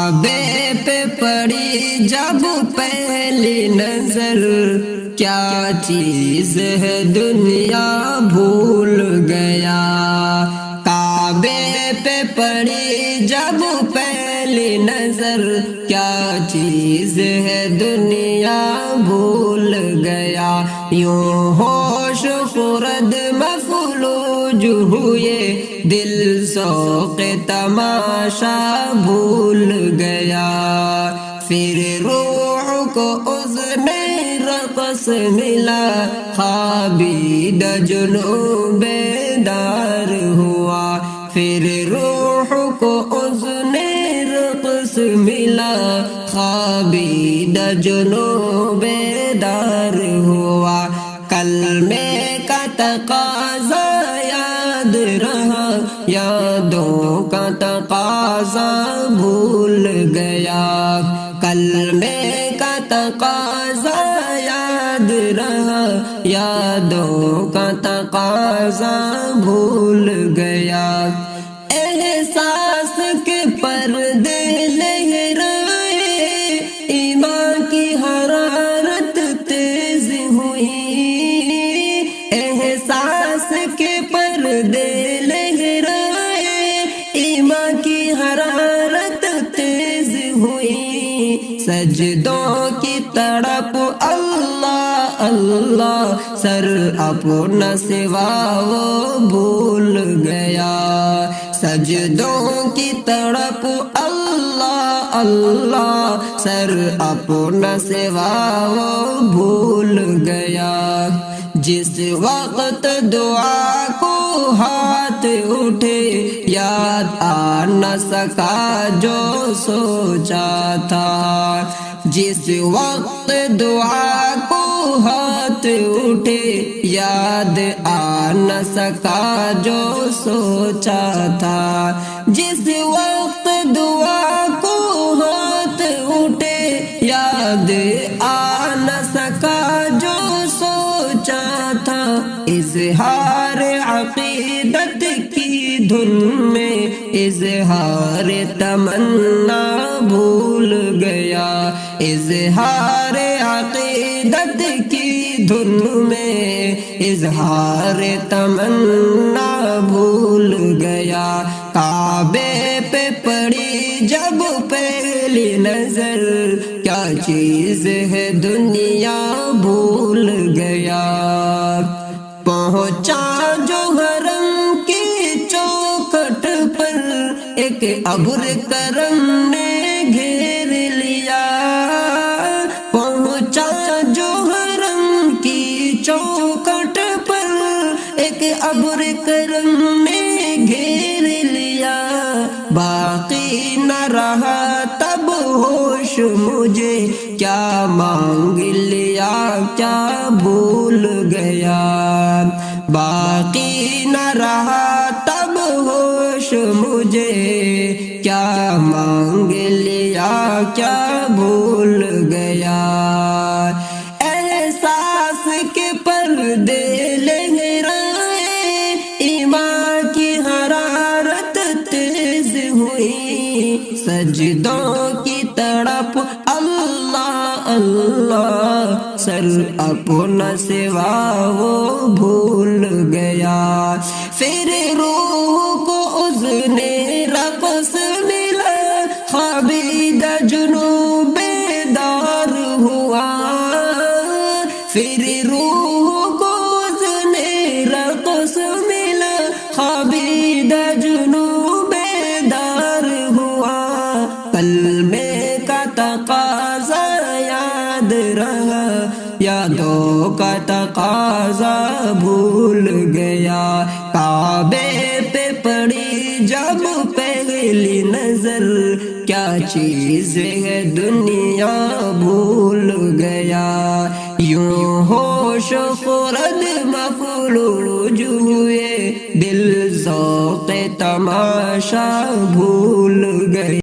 کعبے پہ پڑی جب پہلی نظر، کیا چیز ہے دنیا بھول گیا۔ کعبے پہ پڑی جب پہلی نظر، کیا چیز ہے دنیا بھول گیا۔ یوں ہوش خرد مفلوج ہوئے، دل ذوق تماشا بھول گیا۔ پھر روح کو اذن رقص ملا، خوابیدہ جنوں بیدار ہوا۔ پھر روح کو اذن رقص ملا، خوابیدہ جنوں بیدار ہوا۔ کلمے کا تقاضا یاد رہا، یادوں کا تقاضا بھول گیا۔ کلمے کا تقاضا یاد رہا، یادوں کا تقاضا بھول گیا۔ احساس کے پردے لہرائے، ایمان کی حرارت تیز ہوئی۔ احساس کے پردے لہرائے، ایمان کی حرارت تیز ہوئی۔ سجدوں کی تڑپ اللہ اللہ، سر اپنا سوا وہ بھول گیا۔ سجدوں کی تڑپ اللہ اللہ، سر اپنا سوا وہ بھول گیا۔ جس وقت دعا کو ہاتھ اٹھے، یاد آ نہ سکا جو سوچا تھا۔ جس وقت دعا کو ہاتھ اٹھے، یاد آ نہ سکا جو سوچا تھا۔ جس وقت دعا کو ہاتھ اٹھے، یاد آ نہ سکا جو سوچا تھا۔ اظہار عقیدت کی دھن میں، اظہار تمنا بھول گیا۔ اظہار عقیدت کی دھن میں، اظہار تمنا بھول گیا۔ کعبے پہ پڑی جب پہلی نظر، کیا چیز ہے دنیا بھول گیا۔ پہنچا جو حرم کی چوکھٹ پر، ایک ابر کرم نے گھیر لیا۔ پہنچا جو حرم کی چوکھٹ پر، ایک ابر کرم نے گھیر لیا۔ باقی نہ رہا تب ہوش مجھے، کیا مانگ لیا کیا بھول گیا۔ باقی نہ رہا تب ہوش مجھے، کیا مانگ لیا کیا بھول گیا۔ احساس کے پردے لہرائے، ایمان کی حرارت تیز ہوئی۔ سجدوں کی تڑپ اللہ اللہ، سر اپنا سوا وہ بھول گیا۔ پھر روح کو اذن رقص ملا، خوابیدہ جنوں بیدار ہوا۔ پھر روح کو اذن رقص ملا، خوابیدہ جنوں بیدار ہوا۔ کلمے کا تقاضا یاد رہا، یادوں کا تقاضا بھول گیا۔ کعبے پہ پڑی جب پہلی نظر، کیا چیز ہے دنیا بھول گیا۔ یوں ہوش خرد مفلوج ہوئے، دل ذوق تماشا بھول گئے۔